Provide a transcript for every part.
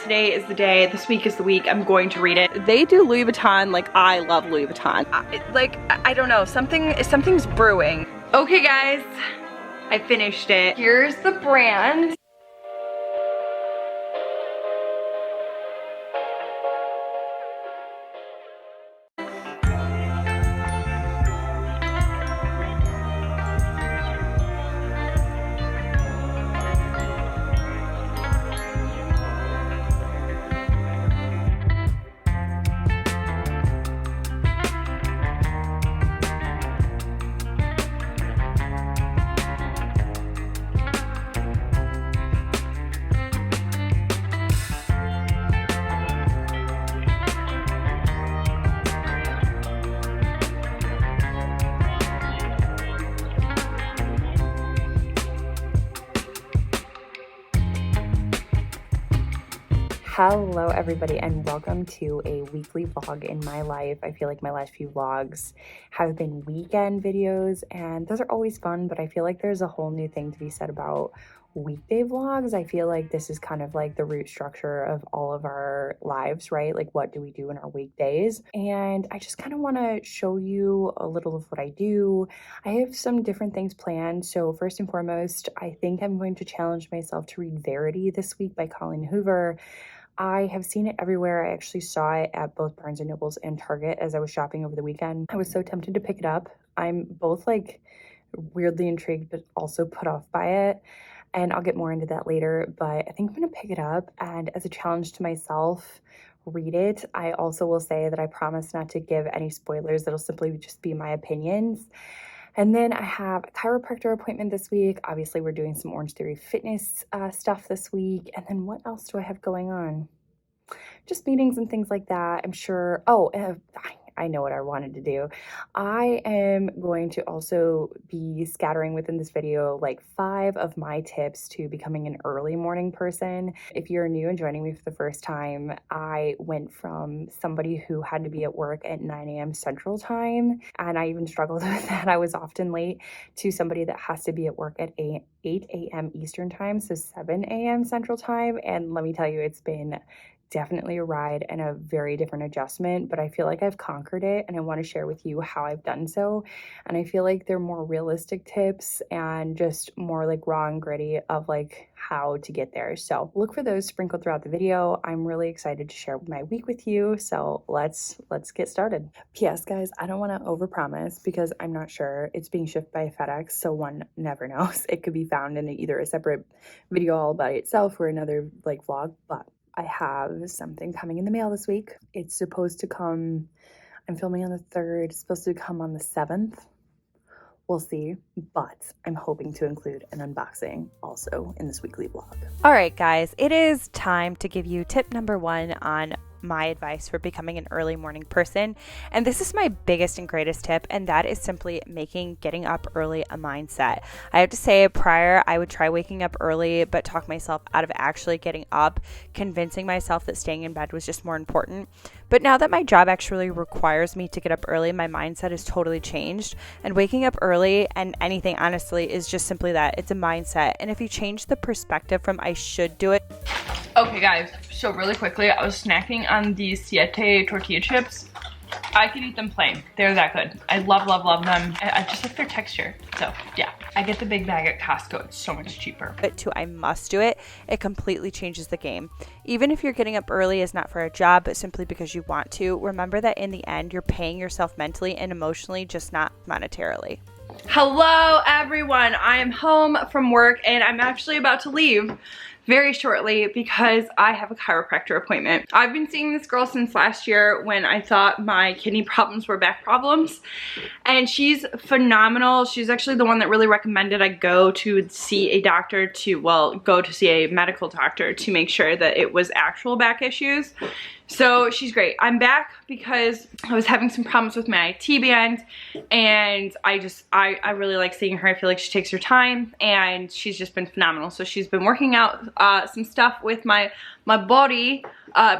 today is the day, this week is the week, I'm going to read it. They do Louis Vuitton like I love Louis Vuitton. I don't know, something's brewing. Okay guys, I finished it. Here's the brand. Hello everybody and welcome to a weekly vlog in my life. I feel like my last few vlogs have been weekend videos and those are always fun, but I feel like there's a whole new thing to be said about weekday vlogs. I feel like this is kind of like the root structure of all of our lives, right? Like what do we do in our weekdays? And I just kind of want to show you a little of what I do. I have some different things planned. So first and foremost, I think I'm going to challenge myself to read Verity this week by Colleen Hoover. I have seen it everywhere. I actually saw it at both Barnes & Nobles and Target as I was shopping over the weekend. I was so tempted to pick it up. I'm both like weirdly intrigued but also put off by it. And I'll get more into that later, but I think I'm gonna pick it up and as a challenge to myself, read it. I also will say that I promise not to give any spoilers. It'll simply just be my opinions. And then I have a chiropractor appointment this week. Obviously, we're doing some Orange Theory fitness stuff this week. And then what else do I have going on? Just meetings and things like that. I'm sure. Oh, I know what I wanted to do. I am going to also be scattering within this video like 5 of my tips to becoming an early morning person. If you're new and joining me for the first time, I went from somebody who had to be at work at 9 a.m. Central Time, and I even struggled with that. I was often late, to somebody that has to be at work at 8 a.m. Eastern Time, so 7 a.m. Central Time. And let me tell you, it's been definitely a ride and a very different adjustment, but I feel like I've conquered it and I want to share with you how I've done so. And I feel like they're more realistic tips and just more like raw and gritty of like how to get there. So look for those sprinkled throughout the video. I'm really excited to share my week with you. So let's get started. P.S. guys, I don't want to overpromise because I'm not sure. It's being shipped by FedEx, so one never knows. It could be found in either a separate video all by itself or another like vlog, but I have something coming in the mail this week. It's supposed to come, I'm filming on the 3rd, it's supposed to come on the 7th. We'll see, but I'm hoping to include an unboxing also in this weekly vlog. All right, guys, it is time to give you tip number 1 on my advice for becoming an early morning person. And this is my biggest and greatest tip, and that is simply making getting up early a mindset. I have to say, prior I would try waking up early but talk myself out of actually getting up, convincing myself that staying in bed was just more important. But now that my job actually requires me to get up early, my mindset has totally changed. And waking up early and anything, honestly, is just simply that. It's a mindset. And if you change the perspective from I should do it. Okay guys, so really quickly, I was snacking on these Siete tortilla chips. I could eat them plain. They're that good. I love them. I just like their texture. So yeah, I get the big bag at Costco. It's so much cheaper. But to I must do it, it completely changes the game. Even if you're getting up early is not for a job, but simply because you want to, remember that in the end, you're paying yourself mentally and emotionally, just not monetarily. Hello everyone, I am home from work and I'm actually about to leave very shortly because I have a chiropractor appointment. I've been seeing this girl since last year when I thought my kidney problems were back problems, and she's phenomenal. She's actually the one that really recommended I go to see a doctor go to see a medical doctor to make sure that it was actual back issues. So she's great. I'm back because I was having some problems with my IT band, and I really like seeing her. I feel like she takes her time and she's just been phenomenal. So she's been working out some stuff with my body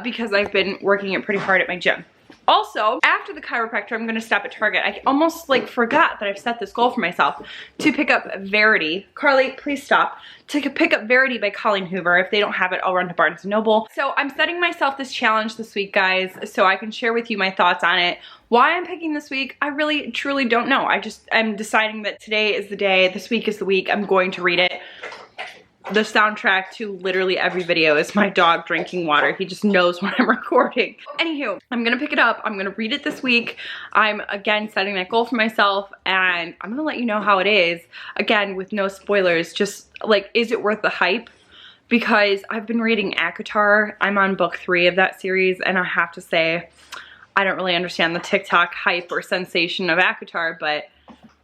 because I've been working it pretty hard at my gym. Also, after the chiropractor, I'm gonna stop at Target. I almost like forgot that I've set this goal for myself to pick up Verity. Carly, please stop. To pick up Verity by Colleen Hoover. If they don't have it, I'll run to Barnes & Noble. So I'm setting myself this challenge this week, guys, so I can share with you my thoughts on it. Why I'm picking this week, I really, truly don't know. I'm deciding that today is the day, this week is the week, I'm going to read it. The soundtrack to literally every video is my dog drinking water. He just knows when I'm recording. Anywho, I'm gonna pick it up. I'm gonna read it this week. I'm, again, setting that goal for myself, and I'm gonna let you know how it is. Again, with no spoilers, just like, is it worth the hype? Because I've been reading ACOTAR. I'm on book 3 of that series, and I have to say, I don't really understand the TikTok hype or sensation of ACOTAR, but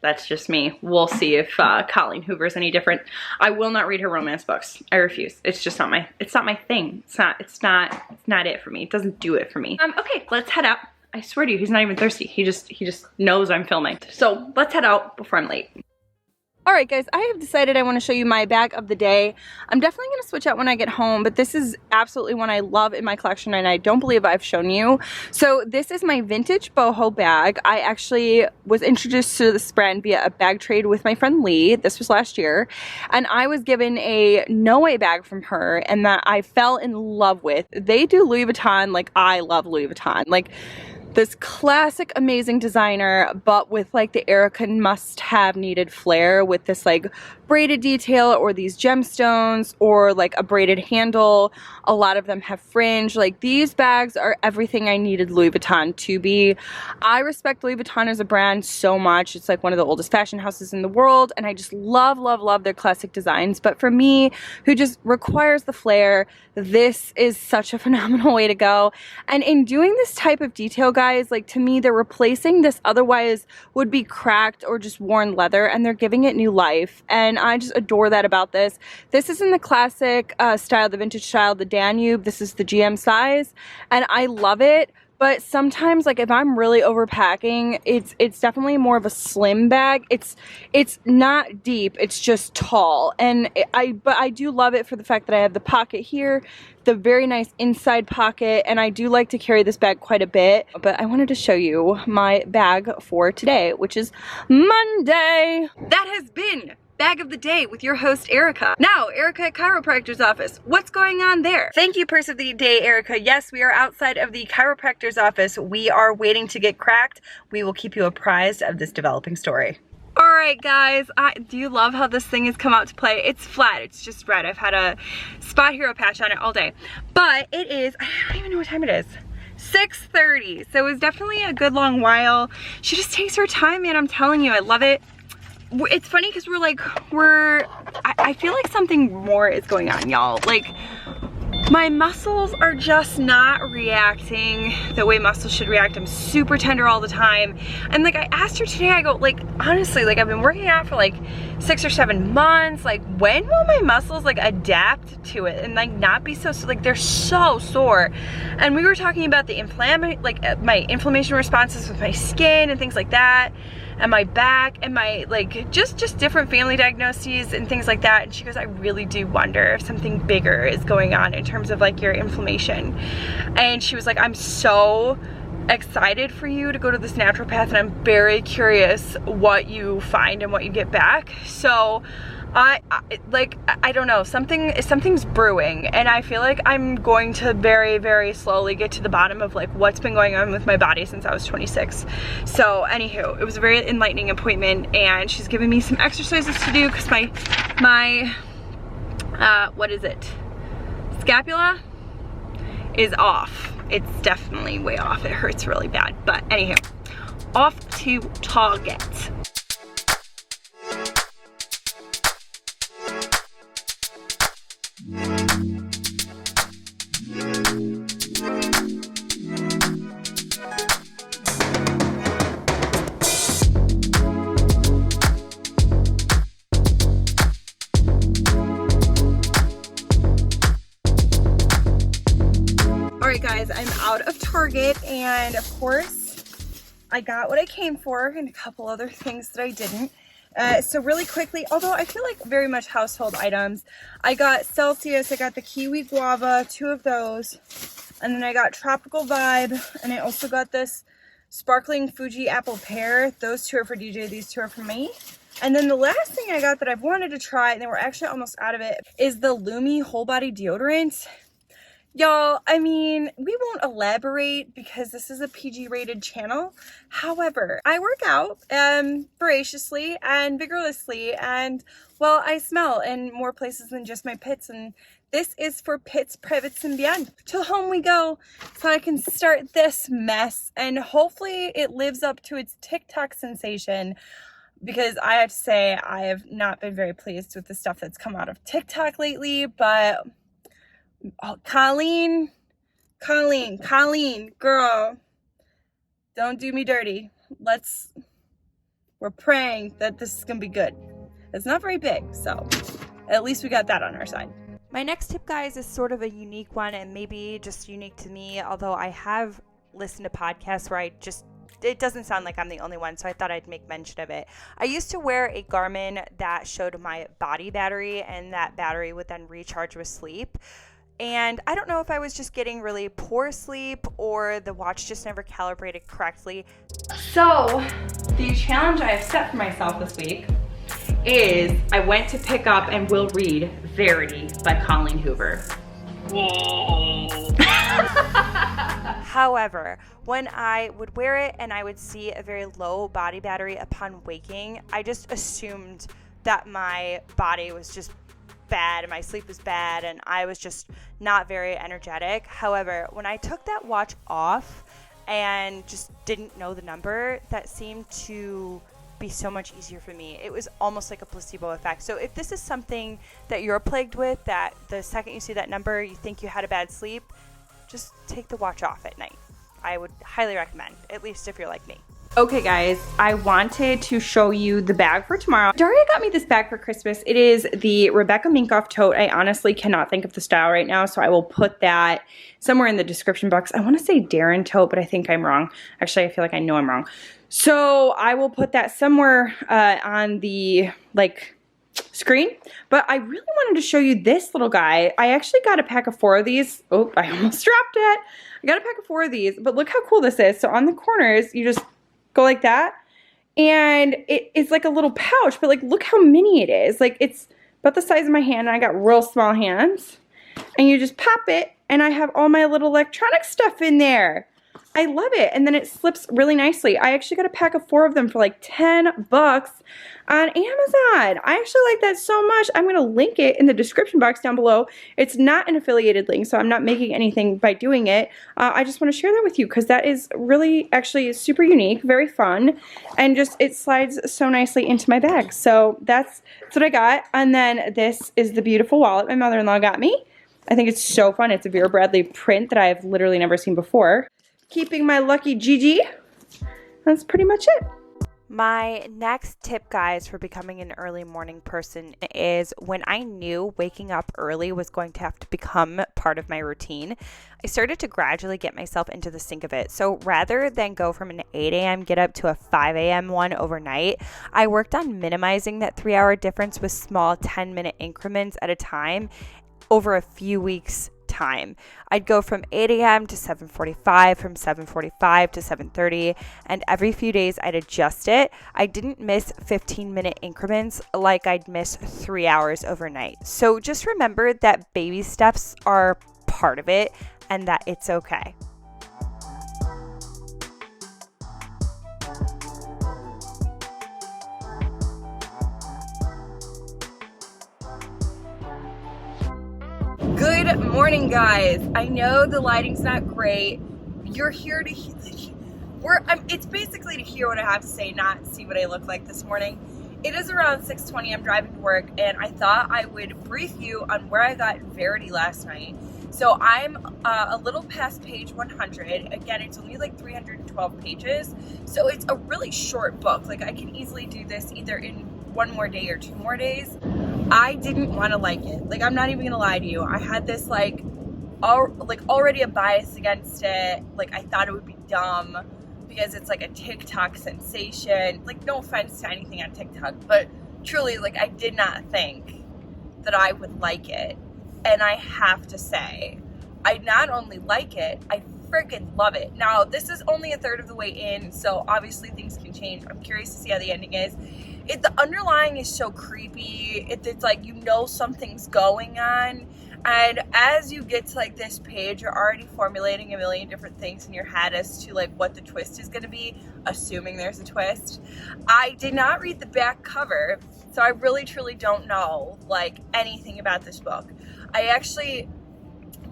that's just me. We'll see if Colleen Hoover's any different. I will not read her romance books. I refuse. It's just not my thing. It's not it for me. It doesn't do it for me. Okay, let's head out. I swear to you, he's not even thirsty. He just knows I'm filming. So let's head out before I'm late. Alright guys, I have decided I want to show you my bag of the day. I'm definitely going to switch out when I get home, but this is absolutely one I love in my collection and I don't believe I've shown you. So this is my Vintage Boho bag. I actually was introduced to this brand via a bag trade with my friend Lee. This was last year. And I was given a no-way bag from her and that I fell in love with. They do Louis Vuitton like I love Louis Vuitton. Like, this classic amazing designer, but with like the Erica must-have needed flair with this like braided detail or these gemstones or like a braided handle. A lot of them have fringe. Like, these bags are everything I needed Louis Vuitton to be. I respect Louis Vuitton as a brand so much. It's like one of the oldest fashion houses in the world, and I just love, love, love their classic designs. But for me, who just requires the flair, this is such a phenomenal way to go. And in doing this type of detail, guys, like, to me, they're replacing this otherwise would be cracked or just worn leather, and they're giving it new life. And I just adore that about this. This is in the classic style, the vintage style, the Danube. This is the GM size, and I love it. But sometimes, like, if I'm really overpacking, it's definitely more of a slim bag. It's not deep, it's just tall. And but I do love it for the fact that I have the pocket here, the very nice inside pocket, and I do like to carry this bag quite a bit. But I wanted to show you my bag for today, which is Monday. That has been Bag of the Day with your host, Erica. Now, Erica at Chiropractor's office. What's going on there? Thank you, Purse of the Day, Erica. Yes, we are outside of the chiropractor's office. We are waiting to get cracked. We will keep you apprised of this developing story. Alright guys, do you love how this thing has come out to play? It's flat, it's just red. I've had a Spot Hero patch on it all day. But it is, I don't even know what time it is. 6:30, so it was definitely a good long while. She just takes her time, man, I'm telling you, I love it. It's funny because I feel like something more is going on, y'all. Like, my muscles are just not reacting the way muscles should react. I'm super tender all the time. And like, I asked her today, I go, like, honestly, like, I've been working out for like 6 or 7 months. Like, when will my muscles like adapt to it and like not be so, like, they're so sore. And we were talking about the my inflammation responses with my skin and things like that, and my back, and my like just different family diagnoses and things like that. And she goes, I really do wonder if something bigger is going on in terms of like your inflammation. And she was like, I'm so excited for you to go to this naturopath, and I'm very curious what you find and what you get back. So I don't know, something's brewing, and I feel like I'm going to very, very slowly get to the bottom of like what's been going on with my body since I was 26. So anywho, it was a very enlightening appointment, and she's giving me some exercises to do because my what is it, scapula is off. It's definitely way off. It hurts really bad. But anywho, off to Target. Alright guys, I'm out of Target, and of course I got what I came for and a couple other things that I didn't. So really quickly, although I feel like very much household items, I got Celsius, I got the kiwi guava, 2 of those. And then I got Tropical Vibe, and I also got this Sparkling Fuji Apple Pear. Those two are for DJ, these two are for me. And then the last thing I got that I've wanted to try, and then we're actually almost out of it, is the Lumi Whole Body Deodorant. Y'all, I mean, we won't elaborate because this is a PG rated channel. However, I work out voraciously and vigorously, and well, I smell in more places than just my pits, and this is for pits, privates, and beyond. To home we go, so I can start this mess, and hopefully it lives up to its TikTok sensation, because I have to say I have not been very pleased with the stuff that's come out of TikTok lately. But oh, Colleen, girl, don't do me dirty. We're praying that this is gonna be good. It's not very big, so at least we got that on our side. My next tip, guys, is sort of a unique one, and maybe just unique to me, although I have listened to podcasts where it doesn't sound like I'm the only one, so I thought I'd make mention of it. I used to wear a Garmin that showed my body battery, and that battery would then recharge with sleep. And I don't know if I was just getting really poor sleep or the watch just never calibrated correctly. So the challenge I have set for myself this week is I went to pick up and will read Verity by Colleen Hoover. However, when I would wear it and I would see a very low body battery upon waking, I just assumed that my body was just bad and my sleep was bad and I was just not very energetic. However, when I took that watch off and just didn't know the number, that seemed to be so much easier for me. It was almost like a placebo effect. So if this is something that you're plagued with, that the second you see that number you think you had a bad sleep, just take the watch off at night. I would highly recommend, at least if you're like me. Okay guys, I wanted to show you the bag for tomorrow. Daria got me this bag for Christmas. It is the Rebecca Minkoff tote. I honestly cannot think of the style right now, so I will put that somewhere in the description box. I want to say Darren tote, but I think I'm wrong. Actually, I feel like I know I'm wrong. So I will put that somewhere on the screen. But I really wanted to show you this little guy. I actually got a pack of 4 of these. Oh, I almost dropped it. I got a pack of 4 of these, but look how cool this is. So on the corners, you just go like that, and it's like a little pouch, but like look how mini it is. Like it's about the size of my hand, and I got real small hands, and you just pop it, and I have all my little electronic stuff in there. I love it, and then it slips really nicely. I actually got a pack of 4 of them for like $10 on Amazon. I actually like that so much. I'm going to link it in the description box down below. It's not an affiliated link, so I'm not making anything by doing it. I just want to share that with you because that is really actually super unique, very fun, and just it slides so nicely into my bag. So that's what I got. And then this is the beautiful wallet my mother-in-law got me. I think it's so fun. It's a Vera Bradley print that I've literally never seen before. Keeping my lucky Gigi. That's pretty much it. My next tip, guys, for becoming an early morning person is when I knew waking up early was going to have to become part of my routine, I started to gradually get myself into the sync of it. So rather than go from an 8 a.m. get up to a 5 a.m. one overnight, I worked on minimizing that 3-hour difference with small 10-minute increments at a time over a few weeks time. I'd go from 8 a.m. to 7:45, from 7:45 to 7:30, and every few days I'd adjust it. I didn't miss 15-minute increments like I'd miss 3 hours overnight. So just remember that baby steps are part of it and that it's okay. Good morning, guys. I know the lighting's not great. You're here to it's basically to hear what I have to say, not see what I look like this morning. It is around 6:20. I'm driving to work, and I thought I would brief you on where I got Verity last night. So I'm a little past page 100. Again, it's only like 312 pages, so it's a really short book. Like I can easily do this either in 1 more day or 2 more days. I didn't want to like it. Like, I'm not even gonna lie to you. I had this already a bias against it. Like, I thought it would be dumb because it's like a TikTok sensation. Like, no offense to anything on TikTok, but truly, like, I did not think that I would like it. And I have to say, I not only like it, I freaking love it. Now, this is only a third of the way in, so obviously things can change. I'm curious to see how the ending is. The underlying is so creepy. It's like, you know, something's going on. And as you get to like this page, you're already formulating a million different things in your head as to like what the twist is going to be, assuming there's a twist. I did not read the back cover, so I really truly don't know like anything about this book. I actually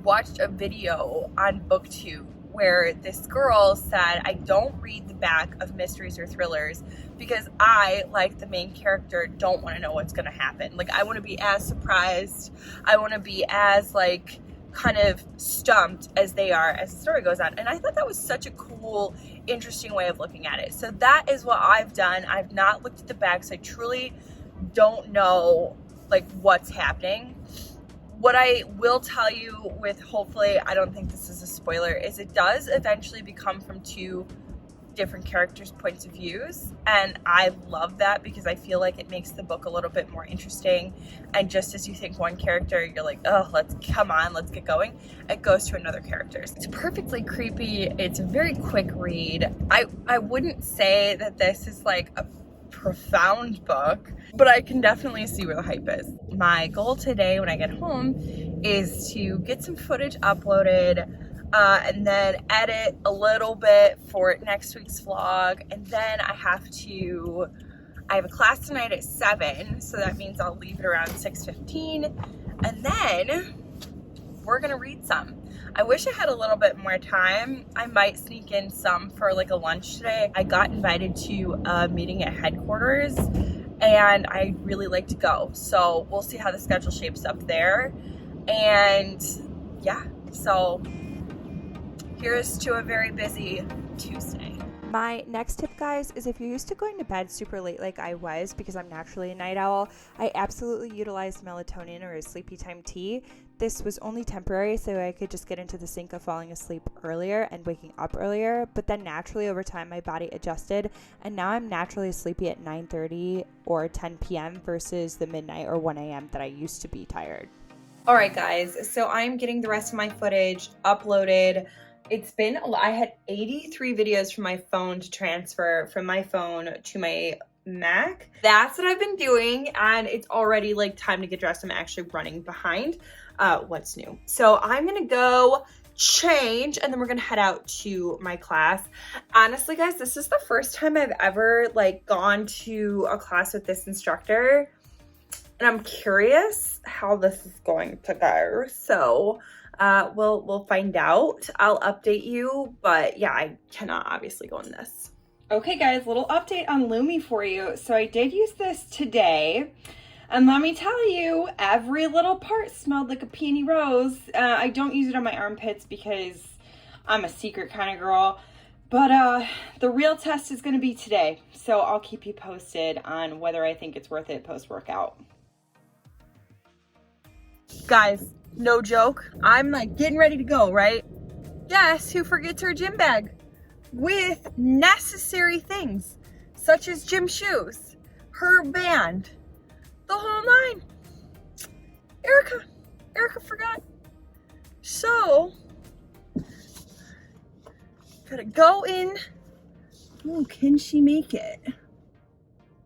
watched a video on BookTube where this girl said, I don't read the back of mysteries or thrillers because I, like the main character, don't want to know what's going to happen. Like, I want to be as surprised. I want to be as, like, kind of stumped as they are as the story goes on. And I thought that was such a cool, interesting way of looking at it. So that is what I've done. I've not looked at the back, so I truly don't know, like, what's happening. What I will tell you with, hopefully, I don't think this is a spoiler, is it does eventually become from two different characters' points of views. And I love that because I feel like it makes the book a little bit more interesting. And just as you think one character, you're like, oh, let's get going. It goes to another character. It's perfectly creepy. It's a very quick read. I wouldn't say that this is like a profound book, but I can definitely see where the hype is. My goal today when I get home is to get some footage uploaded and then edit a little bit for next week's vlog. And then I have a class tonight at 7, so that means I'll leave it around 6:15, and then we're gonna read some. I wish I had a little bit more time. I might sneak in some for like a lunch today. I got invited to a meeting at headquarters and I really like to go. So we'll see how the schedule shapes up there. And yeah, so here's to a very busy Tuesday. My next tip, guys, is if you're used to going to bed super late like I was, because I'm naturally a night owl, I absolutely utilized melatonin or a sleepy time tea. This was only temporary, so I could just get into the sync of falling asleep earlier and waking up earlier, but then naturally over time my body adjusted, and now I'm naturally sleepy at 9:30 or 10 p.m. versus the midnight or 1 a.m. that I used to be tired. All right, guys, so I'm getting the rest of my footage uploaded. It's been a lot. I had 83 videos from my phone to transfer from my phone to my Mac. That's what I've been doing, and it's already like time to get dressed. I'm actually running behind what's new. So I'm gonna go change and then we're gonna head out to my class. Honestly, guys, this is the first time I've ever like gone to a class with this instructor, and I'm curious how this is going to go. So we'll find out. I'll update you, but yeah, I cannot obviously go in this. Okay guys, little update on Lumi for you. So I did use this today, and let me tell you, every little part smelled like a peony rose. I don't use it on my armpits because I'm a secret kind of girl, but the real test is going to be today. So I'll keep you posted on whether I think it's worth it post-workout. Guys, no joke, I'm like getting ready to go, right? Guess who forgets her gym bag with necessary things such as gym shoes, her band, the whole nine? Erica forgot. So gotta go in. Ooh, can she make it?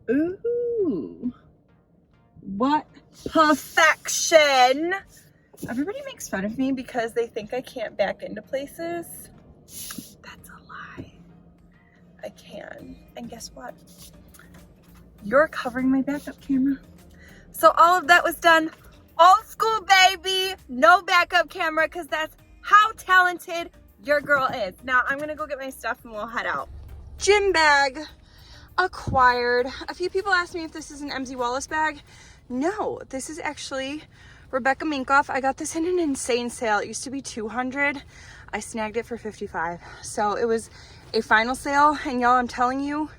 Ooh, what perfection. Everybody makes fun of me because they think I can't back into places. That's a lie. I can. And guess what? You're covering my backup camera. So all of that was done old school, baby. No backup camera, because that's how talented your girl is. Now I'm gonna go get my stuff and we'll head out. Gym bag acquired. A few people asked me if this is an MZ Wallace bag. No, this is actually Rebecca Minkoff. I got this in an insane sale. It used to be $200. I snagged it for $55. So it was a final sale, and y'all, I'm telling you,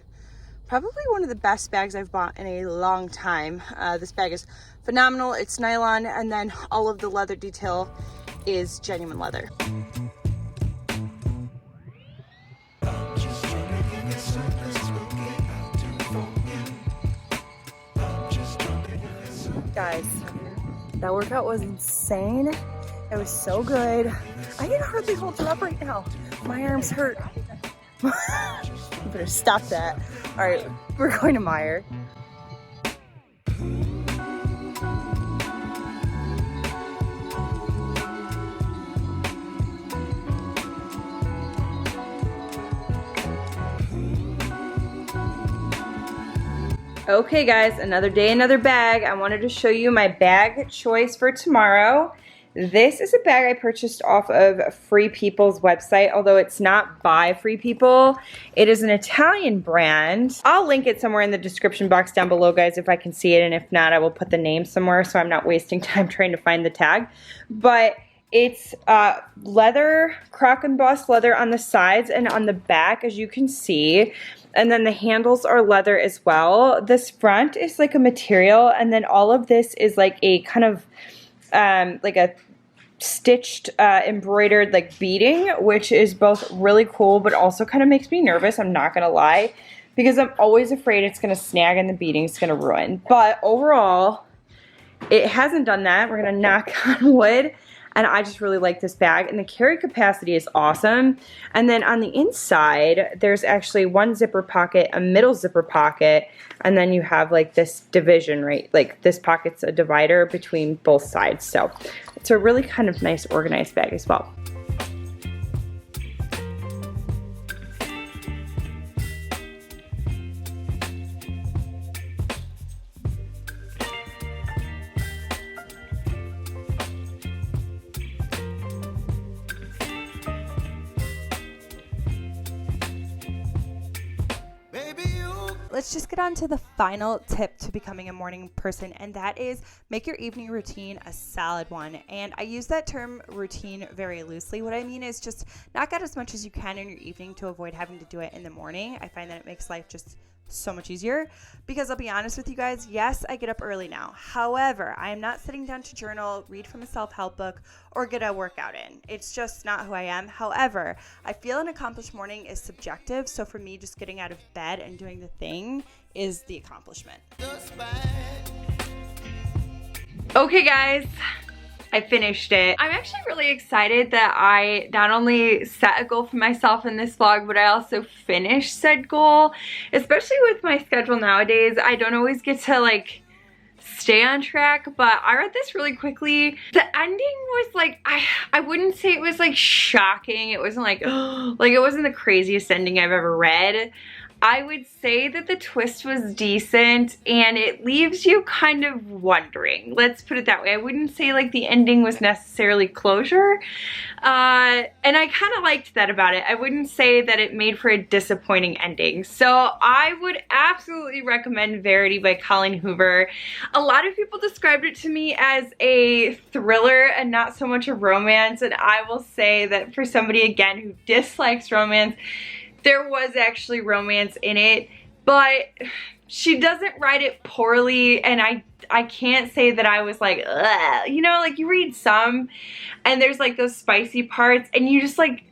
probably one of the best bags I've bought in a long time. This bag is phenomenal. It's nylon, and then all of the leather detail is genuine leather. Guys, that workout was insane. It was so good. I can hardly hold it up right now. My arms hurt. You better stop that. All right, we're going to Meijer. Okay guys, another day, another bag. I wanted to show you my bag choice for tomorrow. This is a bag I purchased off of Free People's website, although it's not by Free People. It is an Italian brand. I'll link it somewhere in the description box down below, guys, if I can see it, and if not, I will put the name somewhere so I'm not wasting time trying to find the tag. But it's leather, croc embossed leather on the sides and on the back, as you can see. And then the handles are leather as well. This front is like a material, and then all of this is like a kind of like a stitched embroidered like beading, which is both really cool but also kind of makes me nervous, I'm not gonna lie, because I'm always afraid it's gonna snag and the beading's gonna ruin. But overall, it hasn't done that. We're gonna knock on wood. And I just really like this bag, and the carry capacity is awesome. And then on the inside, there's actually one zipper pocket, a middle zipper pocket, and then you have like this division, right? Like this pocket's a divider between both sides. So it's a really kind of nice organized bag as well. Let's just get on to the final tip to becoming a morning person, and that is make your evening routine a solid one. And I use that term routine very loosely. What I mean is just knock out as much as you can in your evening to avoid having to do it in the morning. I find that it makes life just so much easier, because I'll be honest with you guys, yes, I get up early now. However, I am not sitting down to journal, read from a self-help book, or get a workout in. It's just not who I am. However, I feel an accomplished morning is subjective, so for me, just getting out of bed and doing the thing is the accomplishment. Okay guys, I finished it. I'm actually really excited that I not only set a goal for myself in this vlog, but I also finished said goal. Especially with my schedule nowadays, I don't always get to like stay on track, but I read this really quickly. The ending was like, I wouldn't say it was like shocking. It wasn't like, like it wasn't the craziest ending I've ever read. I would say that the twist was decent, and it leaves you kind of wondering. Let's put it that way. I wouldn't say like the ending was necessarily closure, and I kind of liked that about it. I wouldn't say that it made for a disappointing ending. So I would absolutely recommend Verity by Colleen Hoover. A lot of people described it to me as a thriller and not so much a romance, and I will say that for somebody, again, who dislikes romance, there was actually romance in it, but she doesn't write it poorly, and I can't say that I was like, ugh. You know, like you read some and there's like those spicy parts and you just like,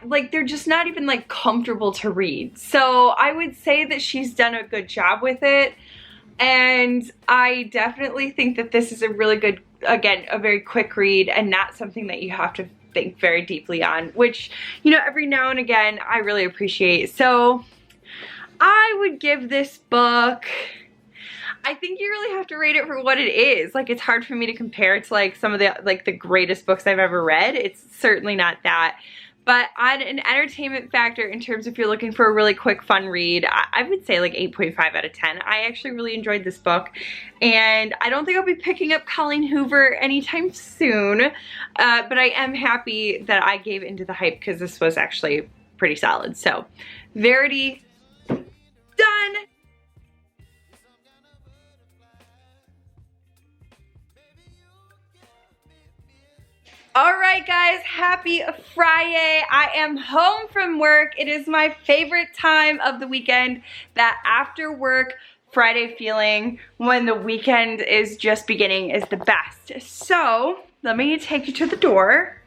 like they're just not even like comfortable to read. So I would say that she's done a good job with it, and I definitely think that this is a really good, again, a very quick read and not something that you have to think very deeply on, which, you know, every now and again I really appreciate. So I would give this book, I think you really have to rate it for what it is. Like, it's hard for me to compare it to like some of the like the greatest books I've ever read. It's certainly not that. But on an entertainment factor, in terms of if you're looking for a really quick, fun read, I would say like 8.5 out of 10. I actually really enjoyed this book, and I don't think I'll be picking up Colleen Hoover anytime soon, but I am happy that I gave into the hype because this was actually pretty solid. So, Verity, done! Alright guys, happy Friday. I am home from work. It is my favorite time of the weekend, that after work Friday feeling when the weekend is just beginning is the best. So, let me take you to the door.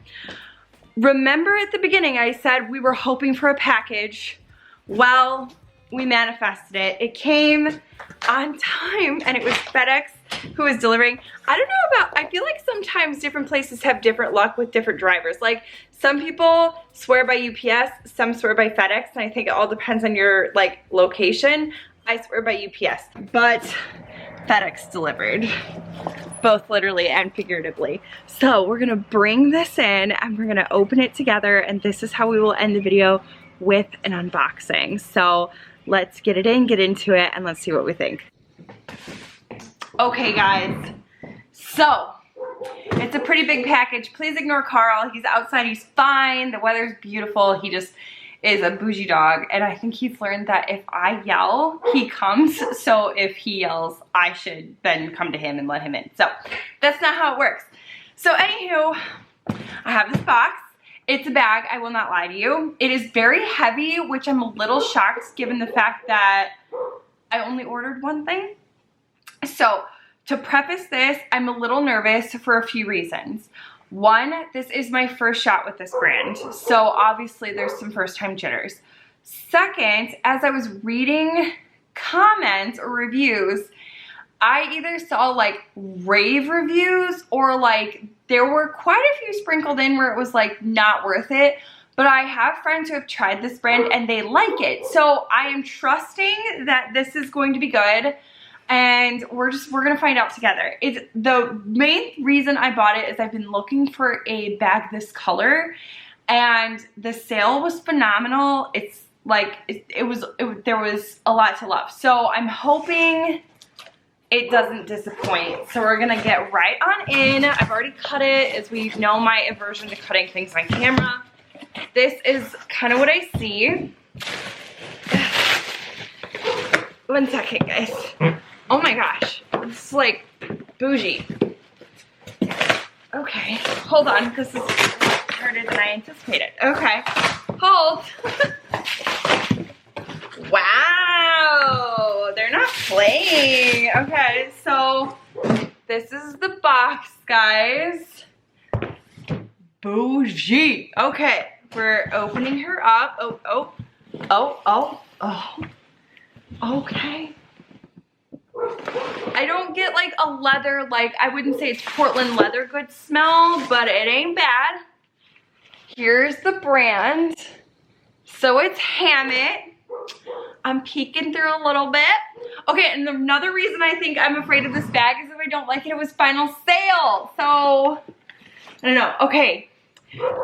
Remember at the beginning I said we were hoping for a package. Well, we manifested it. It came on time, and it was FedEx who is delivering. I don't know about, I feel like sometimes different places have different luck with different drivers. Like some people swear by UPS, some swear by FedEx, and I think it all depends on your like location. I swear by UPS, but FedEx delivered, both literally and figuratively. So we're gonna bring this in and we're gonna open it together, and this is how we will end the video, with an unboxing. So let's get it in, get into it, and let's see what we think. Okay guys, so it's a pretty big package. Please ignore Carl, he's outside, he's fine, the weather's beautiful, he just is a bougie dog, and I think he's learned that if I yell, he comes. So if he yells, I should then come to him and let him in. So that's not how it works. So anywho, I have this box. It's a bag, I will not lie to you. It is very heavy, which I'm a little shocked given the fact that I only ordered one thing. So to preface this, I'm a little nervous for a few reasons. One, this is my first shot with this brand, so obviously there's some first time jitters. Second, as I was reading comments or reviews, I either saw like rave reviews or like there were quite a few sprinkled in where it was like not worth it, but I have friends who have tried this brand and they like it. So I am trusting that this is going to be good. And we're gonna find out together. It's the main reason I bought it is I've been looking for a bag this color, and the sale was phenomenal. It's like there was a lot to love. So I'm hoping it doesn't disappoint. So we're gonna get right on in. I've already cut it, as we know my aversion to cutting things on camera. This is kind of what I see. One second, guys. Oh my gosh, it's like bougie. Okay, hold on, this is harder than I anticipated. Okay, hold. Wow, they're not playing. Okay, so this is the box, guys. Bougie. Okay, we're opening her up. Oh. Okay. I don't get like a leather, like I wouldn't say it's Portland leather goods smell, but it ain't bad. Here's the brand. So it's Hammitt. I'm peeking through a little bit. Okay, and another reason I think I'm afraid of this bag is if I don't like it, it was final sale. So, I don't know. Okay,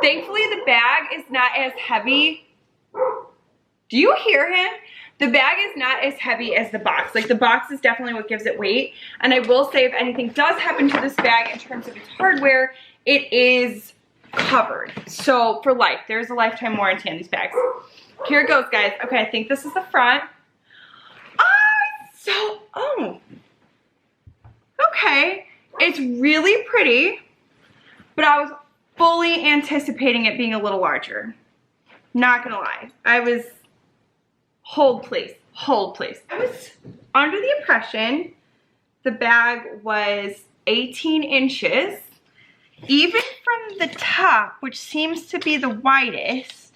thankfully the bag is not as heavy. Do you hear him? The bag is not as heavy as the box. Like the box is definitely what gives it weight. And I will say if anything does happen to this bag in terms of its hardware, it is covered. So for life, there's a lifetime warranty on these bags. Here it goes, guys. Okay, I think this is the front. Okay. It's really pretty, but I was fully anticipating it being a little larger. Not gonna lie. Hold please. I was under the impression the bag was 18 inches. Even from the top, which seems to be the widest,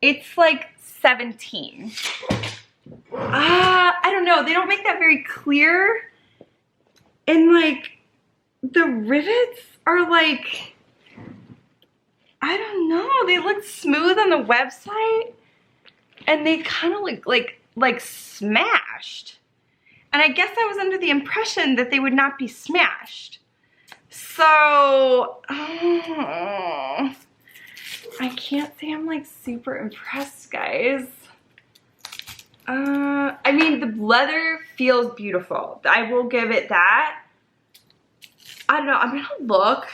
it's like 17. I don't know. They don't make that very clear. And like the rivets are like, I don't know. They look smooth on the website. And they kind of look like smashed. And I guess I was under the impression that they would not be smashed. So, I can't say I'm like super impressed, guys. I mean, the leather feels beautiful. I will give it that. I don't know. I'm gonna look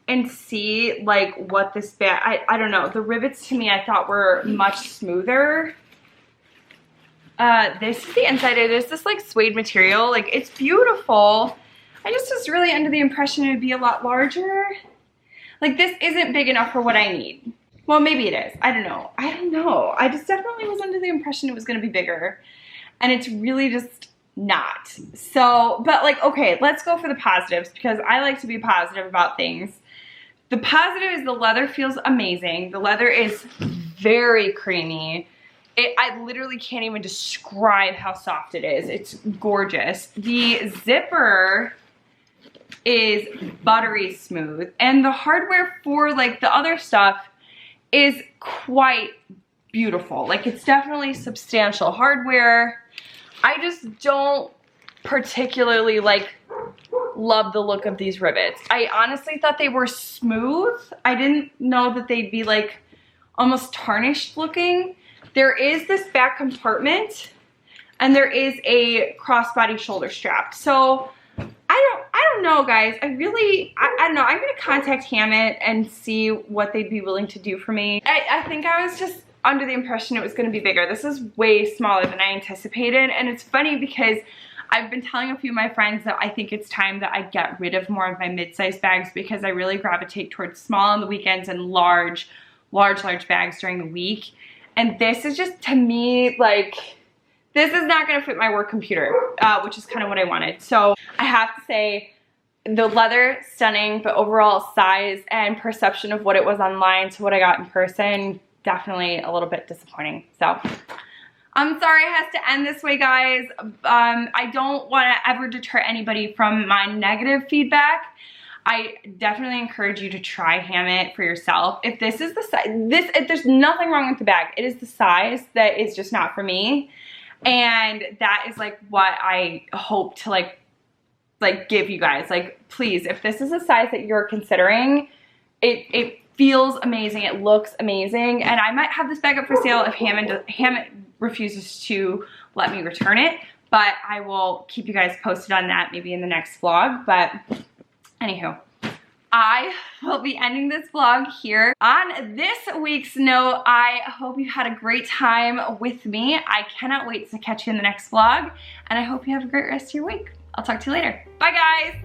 and see like what this bag, I don't know. The rivets to me I thought were much smoother. This is the inside. It is this like suede material. Like it's beautiful. I just was really under the impression it would be a lot larger. Like this isn't big enough for what I need. Well, maybe it is. I don't know. I just definitely was under the impression it was going to be bigger. And it's really just not. So, but like, okay, let's go for the positives because I like to be positive about things. The positive is the leather feels amazing. The leather is very creamy. I literally can't even describe how soft it is. It's gorgeous. The zipper is buttery smooth, and the hardware for like the other stuff is quite beautiful. Like, it's definitely substantial hardware. I just don't particularly like love the look of these rivets. I honestly thought they were smooth. I didn't know that they'd be like almost tarnished looking. There is this back compartment and there is a crossbody shoulder strap. So I don't know, guys. I don't know. I'm gonna contact Hammitt and see what they'd be willing to do for me. I think I was just under the impression it was gonna be bigger. This is way smaller than I anticipated, and it's funny because I've been telling a few of my friends that I think it's time that I get rid of more of my mid-size bags because I really gravitate towards small on the weekends and large bags during the week. And this is just, to me, like, this is not gonna fit my work computer, which is kind of what I wanted. So I have to say, the leather, stunning, but overall size and perception of what it was online to what I got in person, definitely a little bit disappointing. So I'm sorry it has to end this way, guys. I don't want to ever deter anybody from my negative feedback. I definitely encourage you to try Hammitt for yourself. If this is the size, there's nothing wrong with the bag. It is the size that is just not for me. And that is like what I hope to like give you guys. Like, please, if this is a size that you're considering, it feels amazing. It looks amazing. And I might have this bag up for sale if Hammitt refuses to let me return it. But I will keep you guys posted on that maybe in the next vlog. But anywho, I will be ending this vlog here. On this week's note, I hope you had a great time with me. I cannot wait to catch you in the next vlog, and I hope you have a great rest of your week. I'll talk to you later. Bye, guys.